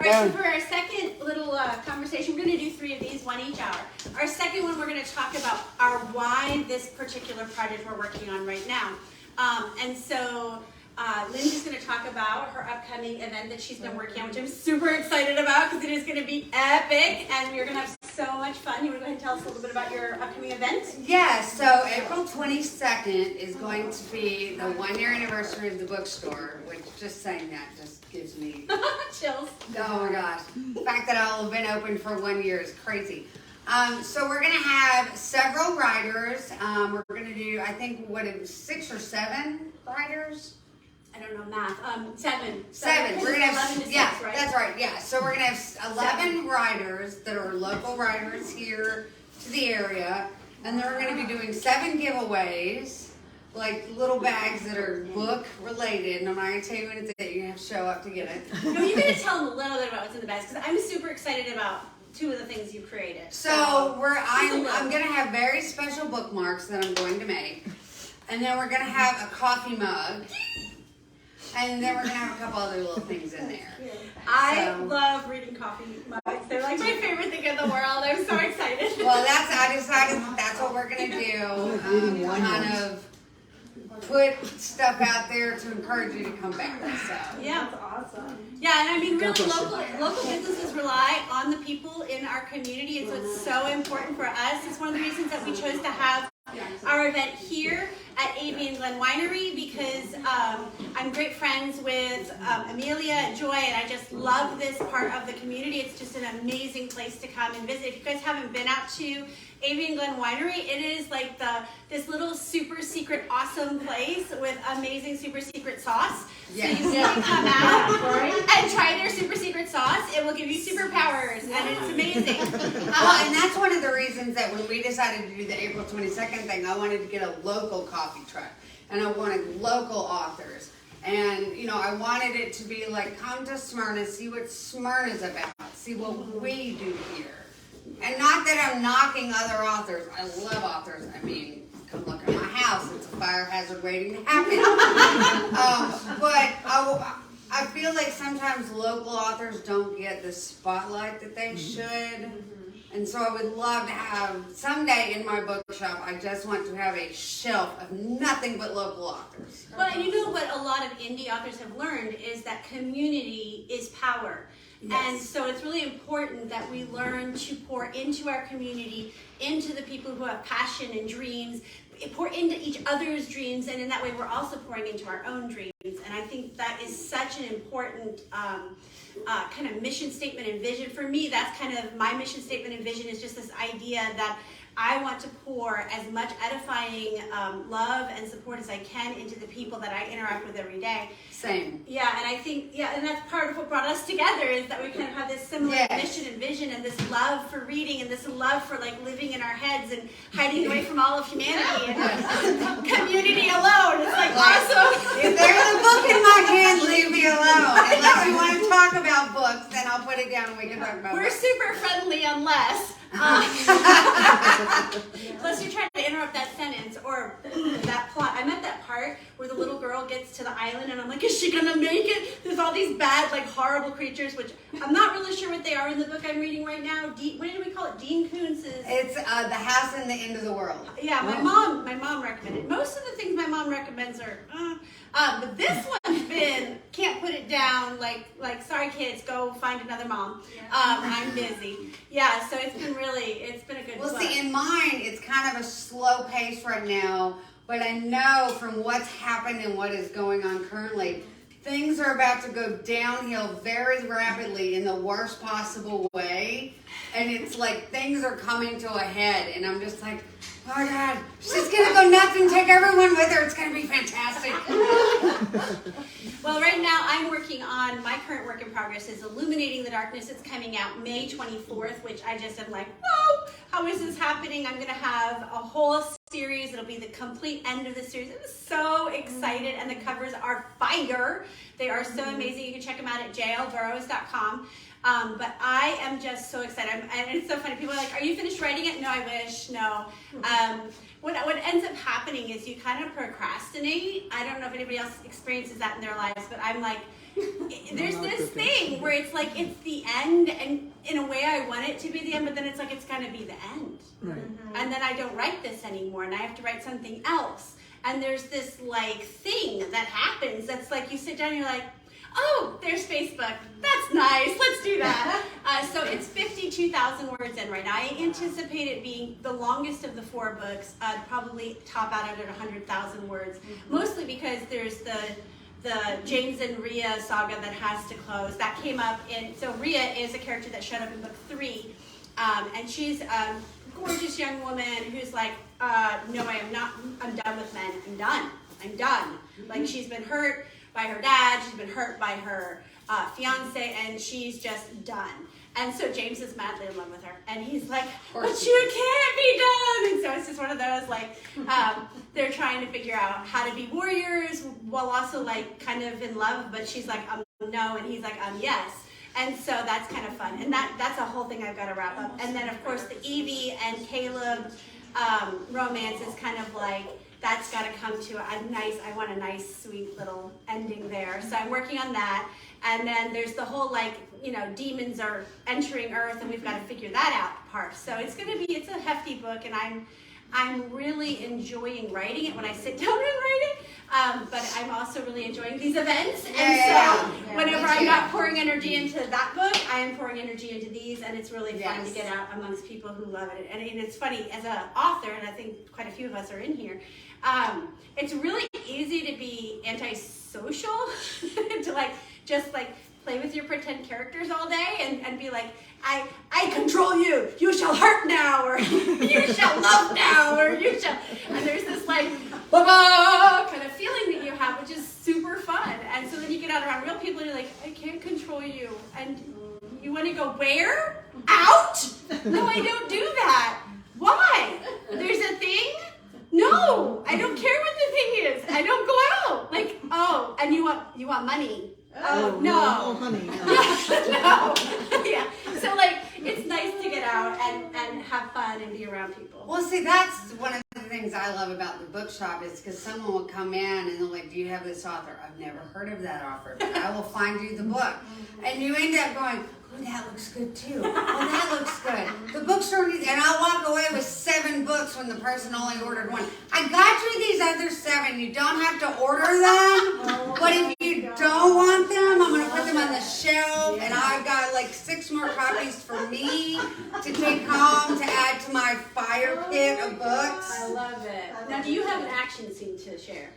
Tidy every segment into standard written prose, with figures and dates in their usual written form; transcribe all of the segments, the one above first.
All right, so for our second little conversation, we're going to do 3 of these, 1 each hour. Our second one, we're going to talk about our why this particular project we're working on right now. And so Lindsay's going to talk about her upcoming event that she's been working on, which I'm super excited about because it is going to be epic, and we're going to have so much fun. You want to go ahead and tell us a little bit about your upcoming event? Yes, so April 22nd is going to be the 1-year anniversary of the bookstore, which just saying that just gives me chills. Oh my gosh. The fact that I'll have been open for 1 year is crazy. So we're going to have several writers. We're going to do, I think, 6 or 7 writers? I don't know math. 7. 7. We're gonna have 11 to 6, yeah, right? that's right. Yeah. So we're gonna have 11 writers that are local writers here to the area, and then we're gonna be doing 7 giveaways, like little bags that are book related. And I'm not gonna tell you what it's. You're gonna have to show up to get it. No, you're gonna tell them a little bit about what's in the bags because I'm super excited about 2 of the things you created. So I'm gonna have very special bookmarks that I'm going to make, and then we're gonna have a coffee mug. And then we're going to have a couple other little things in there. I love reading coffee mugs. They're like my favorite thing in the world. I'm so excited. Well, I decided that's what we're going to do. Kind of put stuff out there to encourage you to come back. So. Yeah, that's awesome. Yeah, and I mean, really, local businesses rely on the people in our community, and so it's so important for us. It's one of the reasons that we chose to have our event here at Avian Glen Winery because I'm great friends with Amelia and Joy, and I just love this part of the community. It's just an amazing place to come and visit. If you guys haven't been out to Avian Glen Winery, it is like this little super secret awesome place with amazing super secret sauce. Yes. So you can come out and try their super secret sauce. It will give you superpowers, and it's amazing. Well, and that's one of the reasons that when we decided to do the April 22nd thing, I wanted to get a local coffee truck, and I wanted local authors. And, you know, I wanted it to be like, come to Smyrna, see what Smyrna's about, see what we do here. And not that I'm knocking other authors. I love authors. I mean, come look at my house. It's a fire hazard waiting to happen. But I feel like sometimes local authors don't get the spotlight that they should. And so I would love to have, someday in my bookshop, I just want to have a shelf of nothing but local authors. Well, and you know what a lot of indie authors have learned is that community is power. Yes. And so it's really important that we learn to pour into our community, into the people who have passion and dreams, pour into each other's dreams, and in that way we're also pouring into our own dreams. And I think that is such an important kind of mission statement and vision. For me, that's kind of my mission statement and vision is just this idea that I want to pour as much edifying love and support as I can into the people that I interact with every day. Same. Yeah, and I think, and that's part of what brought us together is that we kind of have this similar mission and vision and this love for reading and this love for like living in our heads and hiding away from all of humanity and community alone. It's like awesome. If there's a book in my hand, leave me alone. Unless you want to talk about books, then I'll put it down and we can talk about We're books. super friendly unless you're trying to interrupt that sentence or that plot. I'm at that part where the little girl gets to the island and I'm like, is she gonna make it? There's all these bad, like horrible creatures, which I'm not really sure what they are in the book I'm reading right now. What did we call it? Dean Koontz's. It's The House in the End of the World. Yeah, my mom recommended. Most of the things my mom recommends are, but this one's been, can't put it down, like sorry kids, go find another mom. I'm busy. Yeah, so it's been a good book. Well, see, in mine, it's kind of a slow pace right now, but I know from what's happened and what is going on currently, things are about to go downhill very rapidly in the worst possible way. And it's like things are coming to a head, and I'm just like, oh my God, she's going to go nuts and take everyone with her. It's going to be fantastic. Well, right now I'm working on, my current work in progress is Illuminating the Darkness. It's coming out May 24th, which I just am like, whoa, how is this happening? I'm going to have a whole series. It'll be the complete end of the series. I'm so excited, and the covers are fire. They are so amazing. You can check them out at J.L.Burrows.com. But I am just so excited. And it's so funny. People are like, are you finished writing it? No, I wish. No. What ends up happening is you kind of procrastinate. I don't know if anybody else experiences that in their lives, but I'm like, there's this thing where it's like it's the end, and in a way I want it to be the end, but then it's like it's gonna be the end. Right. And then I don't write this anymore, and I have to write something else. And there's this like thing that happens that's like you sit down and you're like, oh, there's Facebook. That's nice. Let's do that. So it's 52,000 words in right now. I anticipate it being the longest of the 4 books. Probably top out at 100,000 words. Mostly because there's the James and Rhea saga that has to close. That came up in. So Rhea is a character that showed up in book 3, and she's a gorgeous young woman who's like, no, I am not. I'm done with men. I'm done. I'm done. Like she's been hurt by her dad, she's been hurt by her fiance, and she's just done. And so James is madly in love with her, and he's like, but you can't be done. And so it's just one of those, like, they're trying to figure out how to be warriors while also like kind of in love, but she's like, no, and he's like, yes. And so that's kind of fun, and that's a whole thing I've got to wrap up. And then of course the Evie and Caleb romance is kind of like, that's got to come to I want a nice, sweet little ending there. So I'm working on that. And then there's the whole, like, demons are entering Earth, and we've got to figure that out part. So it's a hefty book, and I'm really enjoying writing it when I sit down and write it. But I'm also really enjoying these events. And so whenever I'm not pouring energy into that book, I am pouring energy into these, and it's really fun to get out amongst people who love it. And it's funny, as an author, and I think quite a few of us are in here, it's really easy to be antisocial, to just play with your pretend characters all day and be like, I control you, you shall hurt now, or you shall love now, or you shall, and there's this like, ba-ba kind of feeling that you have, which is super fun. And so then you get out around real people and you're like, I can't control you. And you want to go where? Out? No, I don't do that. Why? There's a thing? No, I don't care what the thing is. I don't go out. Like, oh, and you want money. Oh, no. Oh, honey. No. Yeah. So, like, it's nice to get out and have fun and be around people. Well, see, that's one of the things I love about the bookshop is because someone will come in and they're like, do you have this author? I've never heard of that author, but I will find you the book. And you end up going, oh, that looks good too. Oh, that looks good. The bookstore needs, and I'll walk away with 7 books when the person only ordered 1. I got you these other 7. You don't have to order them, but if you don't want them, I'm going to put them on the shelf, and I've got like 6 more copies for me to take home to add to my fire pit of books. I love it. Now, do you have an action scene to share?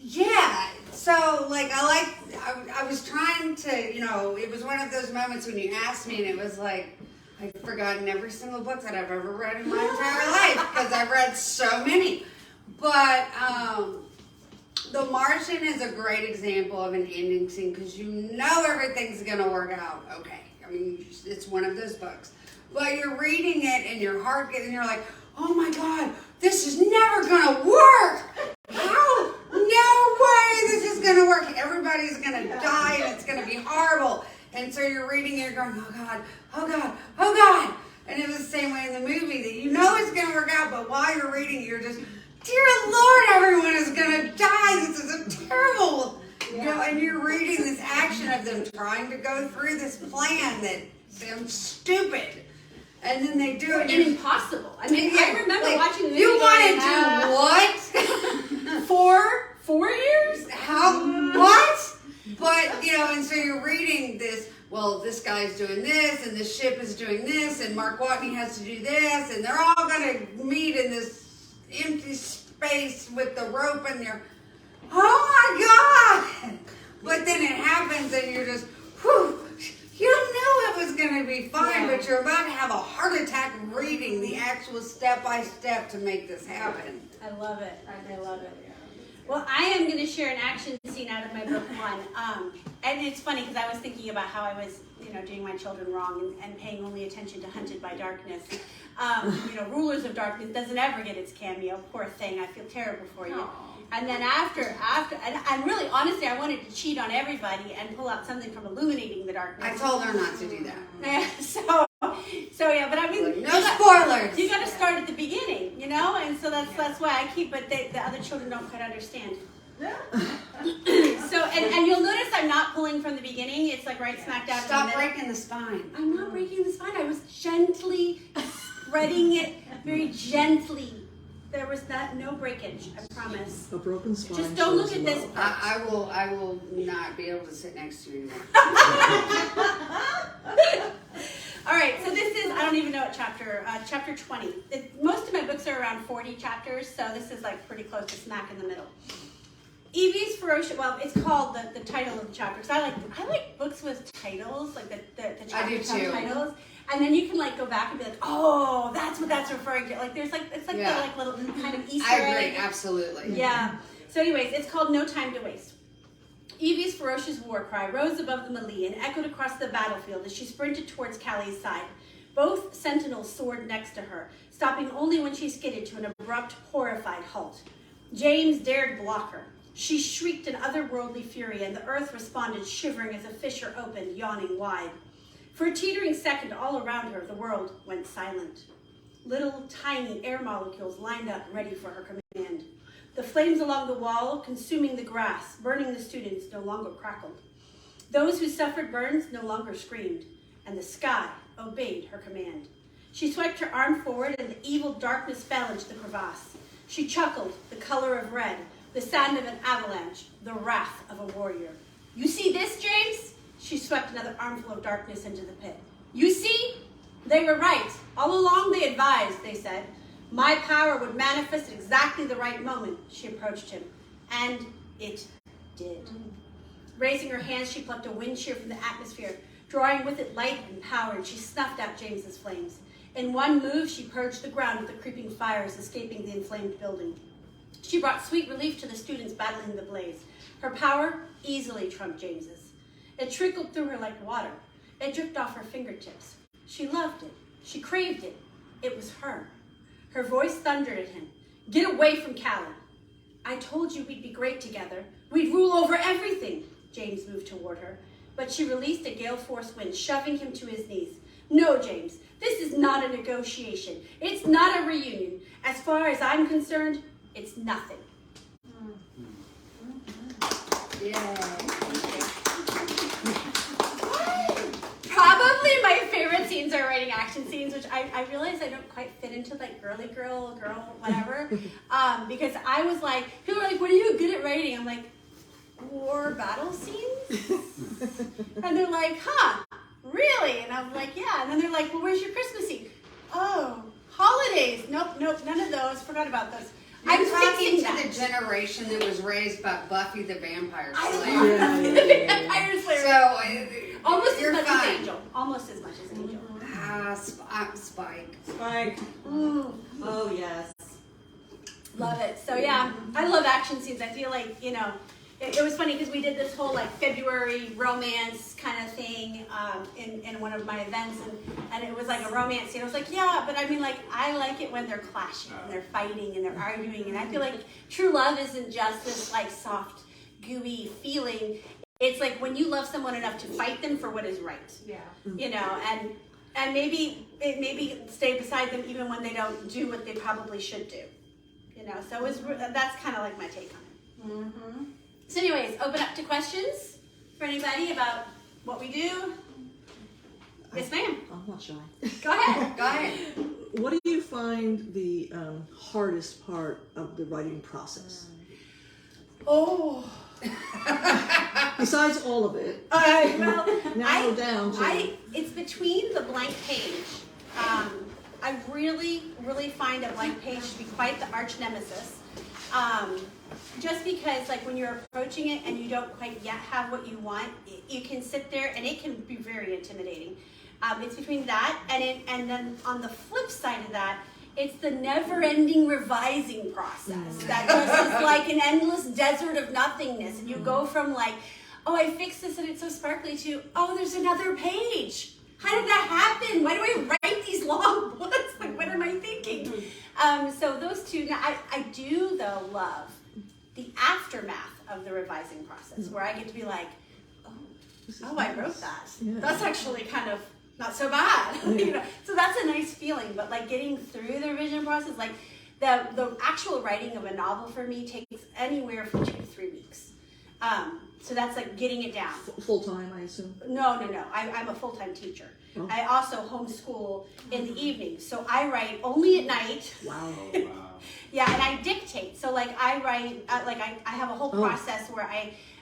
Yeah, so like I was trying to, it was one of those moments when you asked me and it was like, I've forgotten every single book that I've ever read in my entire life because I've read so many. But The Martian is a great example of an ending scene because you know everything's going to work out okay. I mean, it's one of those books. But you're reading it and your heart gets, and you're like, oh my God, this is never going to work. How? No way this is going to work. Everybody's going to die and it's going to be horrible. And so you're reading and you're going, oh God, oh God, oh God. And it was the same way in the movie that you know it's going to work out, but while you're reading, you're just, dear Lord, everyone is going to die. This is a terrible, and you're reading this action of them trying to go through this plan that sounds stupid. And then they do it. And impossible. I mean, I remember watching the movie. You want to do what? 4 years? How? What? But, and so you're reading this, well, this guy's doing this, and this ship is doing this, and Mark Watney has to do this, and they're all going to meet in this empty space with the rope, and you're, oh my God! But then it happens, and you're just, whew, you knew it was going to be fine, but you're about to have a heart attack reading the actual step-by-step to make this happen. I love it. I love it. Well, I am going to share an action scene out of my book 1. And it's funny because I was thinking about how I was, doing my children wrong and paying only attention to Hunted by Darkness. Rulers of Darkness doesn't ever get its cameo. Poor thing. I feel terrible for you. Aww. And then after, and really, honestly, I wanted to cheat on everybody and pull out something from Illuminating the Darkness. I told her not to do that. So yeah, but I mean, no spoilers. You got to start at the beginning, and so that's why I keep. But the other children don't quite understand. So, and you'll notice I'm not pulling from the beginning. It's like right smack dab in the Stop middle. breaking the spine. I'm not breaking the spine. I was gently spreading it, very gently. There was no breakage, I promise. A broken spine. Just don't look shows at this love. part. I will not be able to sit next to you anymore. All right, so this is, I don't even know what chapter 20. Most of my books are around 40 chapters, so this is like pretty close to smack in the middle. Evie's ferocious, well, it's called the title of the chapter, because I like books with titles, like the chapter titles, and then you can like go back and be like, oh, that's what that's referring to. Like there's like, it's like the like little kind of Easter egg. I agree, absolutely. Yeah. So anyways, it's called No Time to Waste. Evie's ferocious war cry rose above the melee and echoed across the battlefield as she sprinted towards Callie's side. Both sentinels soared next to her, stopping only when she skidded to an abrupt, horrified halt. James dared block her. She shrieked in otherworldly fury, and the earth responded, shivering as a fissure opened, yawning wide. For a teetering second, all around her, the world went silent. Little, tiny air molecules lined up, ready for her command. The flames along the wall, consuming the grass, burning the students, no longer crackled. Those who suffered burns no longer screamed, and the sky obeyed her command. She swiped her arm forward, and the evil darkness fell into the crevasse. She chuckled, the color of red, the sound of an avalanche, the wrath of a warrior. You see this, James? She swept another armful of darkness into the pit. You see? They were right. All along they advised, they said. My power would manifest at exactly the right moment. She approached him, and it did. Raising her hands, she plucked a wind shear from the atmosphere, drawing with it light and power, and she snuffed out James's flames. In one move, she purged the ground with the creeping fires escaping the inflamed building. She brought sweet relief to the students battling the blaze. Her power easily trumped James's. It trickled through her like water. It dripped off her fingertips. She loved it. She craved it. It was her. Her voice thundered at him. Get away from Callie. I told you we'd be great together. We'd rule over everything. James moved toward her, but she released a gale-force wind, shoving him to his knees. No, James, this is not a negotiation. It's not a reunion. As far as I'm concerned, it's nothing. Probably my favorite scenes are writing action scenes, which I realize I don't quite fit into like girly girl, whatever. Because I was like, people are like, what are you good at writing? I'm like, war battle scenes? And they're like, huh, really? And I'm like, yeah. And then they're like, well, where's your Christmas scene? Oh, holidays. Nope, none of those. Forgot about those. I'm talking to the generation that was raised by Buffy the Vampire Slayer. Vampire Slayer. So almost as you're much fine. as Angel. Almost as much as Angel. Spike. Spike. Mm. Oh, yes. Love it. So yeah, I love action scenes. I feel like, it was funny because we did this whole like February romance kind of thing in one of my events, and it was like a romance scene. I was like, yeah, but I mean, like, I like it when they're clashing and they're fighting and they're arguing, and I feel like true love isn't just this like soft, gooey feeling. It's like when you love someone enough to fight them for what is right. Yeah. And maybe stay beside them even when they don't do what they probably should do. So that's kind of like my take on it. Mm-hmm. So anyways, open up to questions for anybody about what we do. Yes, ma'am. I'm not shy. Go ahead. Go ahead. What do you find the hardest part of the writing process? Oh. Besides all of it. Well, narrow down to. It's between the blank page. I really, really find a blank page to be quite the arch nemesis. Just because, like, when you're approaching it and you don't quite yet have what you want, you can sit there and it can be very intimidating. It's between that and then on the flip side of that, it's the never-ending revising process that just is like an endless desert of nothingness. And you go from like, oh, I fixed this and it's so sparkly to, oh, there's another page. How did that happen? Why do I write these long books? Like, what am I thinking? So those two, now I do though love the aftermath of the revising process, where I get to be like, oh, I wrote that. Yeah. That's actually kind of not so bad. So that's a nice feeling. But like getting through the revision process, like The actual writing of a novel for me takes anywhere from 2 to 3 weeks. So that's like getting it down. Full time, I assume. No. I'm a full-time teacher. Oh. I also homeschool in the evening, so I write only at night. Wow. Oh, wow. Yeah, and I dictate. So like I write, I have a whole process where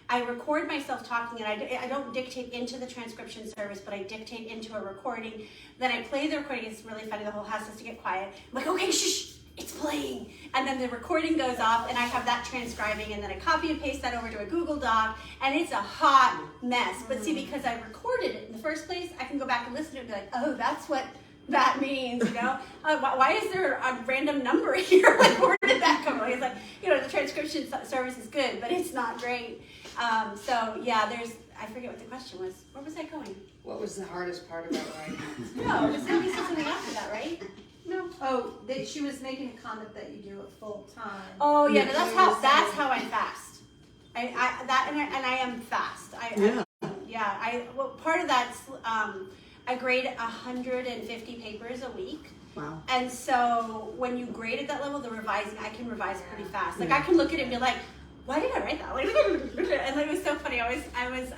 I record myself talking, and I don't dictate into the transcription service, but I dictate into a recording. Then I play the recording. It's really funny. The whole house has to get quiet. I'm like, okay, shh, it's playing. And then the recording goes off, and I have that transcribing, and then I copy and paste that over to a Google Doc, and it's a hot mess. But see, because I recorded it in the first place, I can go back and listen to it and be like, oh, that's what that means, you know? Why is there a random number here? Like, where did that come from? It's like, you know, the transcription service is good, but it's not great. So yeah, I forget what the question was. Where was I going? What was the hardest part about writing? No, it was somebody said something after that, right? No. Oh, she was making a comment that you do it full time. Oh yeah, no, that's how I'm fast. I am fast. Well, part of that's I grade 150 papers a week. Wow. And so when you grade at that level, the revising, I can revise pretty fast. Like I can look at it and be like, why did I write that? And it was so funny. I was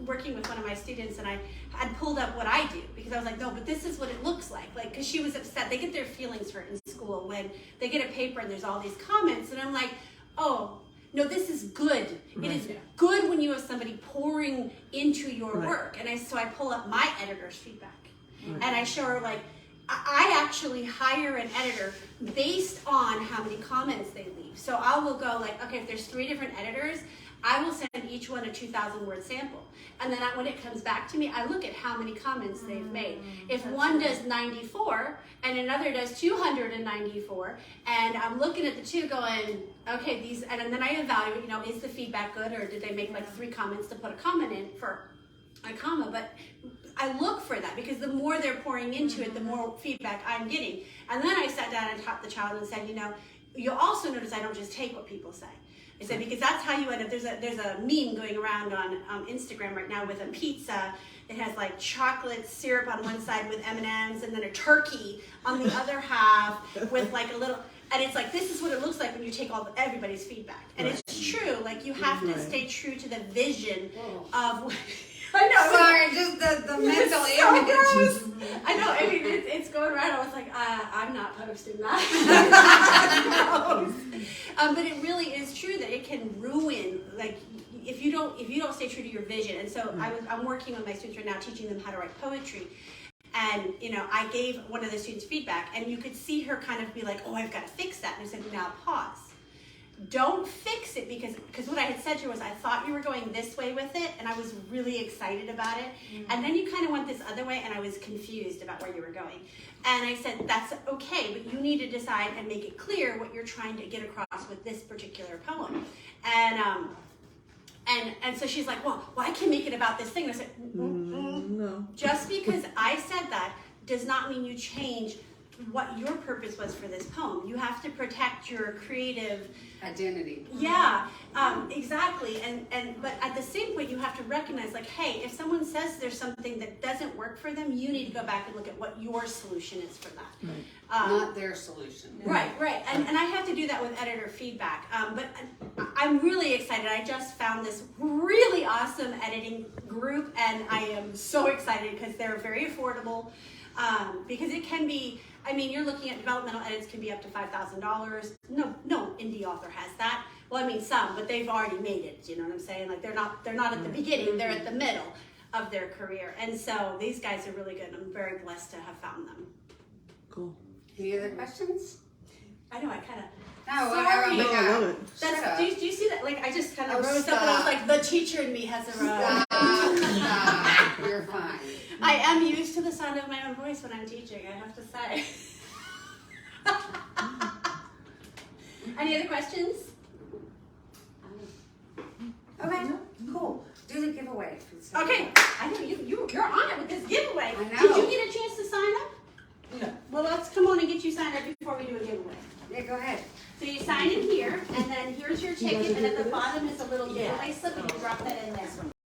working with one of my students, and I had pulled up what I do, because I was like, no, but this is what it looks like. Like, because she was upset. They get their feelings hurt in school when they get a paper and there's all these comments, and I'm like, oh, no, this is good. Right. It is good when you have somebody pouring into your Right. work. And so I pull up my editor's feedback, Right. and I show her, like, I actually hire an editor based on how many comments they leave. So I will go like, okay, if there's 3 different editors, I will send each one a 2,000 word sample. And then when it comes back to me, I look at how many comments they've made. If one does 94 and another does 294, and I'm looking at the two going, okay, these, and then I evaluate, you know, is the feedback good, or did they make like 3 comments to put a comment in for a comma? But I look for that, because the more they're pouring into it, the more feedback I'm getting. And then I sat down and taught the child and said, you know, you'll also notice I don't just take what people say. I said, because that's how you end up. There's a meme going around on Instagram right now with a pizza. It has like chocolate syrup on one side with M&Ms, and then a turkey on the other half with like a little. And it's like, this is what it looks like when you take everybody's feedback. And Right. it's true. Like, you have to Right. stay true to the vision Oh. of. I know. Sorry, just the mental It's so image. gross. I know. I mean, it's going around. I was like, I'm not posting that. Gross. But it really is true that it can ruin, like, if you don't stay true to your vision. And so I'm working with my students right now, teaching them how to write poetry. And, you know, I gave one of the students feedback, and you could see her kind of be like, oh, I've got to fix that. And I said, now pause. Don't fix it, because what I had said to her was, I thought you were going this way with it, and I was really excited about it. And then you kind of went this other way, and I was confused about where you were going. And I said, that's okay, but you need to decide and make it clear what you're trying to get across with this particular poem. And so she's like, well, I can make it about this thing. And I said, No. just because I said that does not mean you change what your purpose was for this poem. You have to protect your creative Identity. yeah, exactly. But at the same point, you have to recognize, like, hey, if someone says there's something that doesn't work for them, you need to go back and look at what your solution is for that. Right. Not their solution. Right. And I have to do that with editor feedback. But I'm really excited. I just found this really awesome editing group, and I am so excited because they're very affordable. Because it can be, I mean, you're looking at developmental edits can be up to $5,000. No indie author has that. Well, I mean, some, but they've already made it. You know what I'm saying? Like, they're not at the beginning. They're at the middle of their career. And so these guys are really good. I'm very blessed to have found them. Cool. Any other questions? I know, I kind of. No, Sorry. No, I love it. Do you see that? Like, I just kind of Oh, rose up and I was stop. like, the teacher in me has arrived. Stop. You're fine. I am used to the sound of my own voice when I'm teaching, I have to say. Any other questions? Okay, cool. Do the giveaway. Okay, I know you're on it with this giveaway. I know. Did you get a chance to sign up? No. Well, let's come on and get you signed up before we do a giveaway. Yeah, go ahead. So you sign in here, and then here's your You guys ticket, and are at good the for this? bottom is a little giveaway slip. You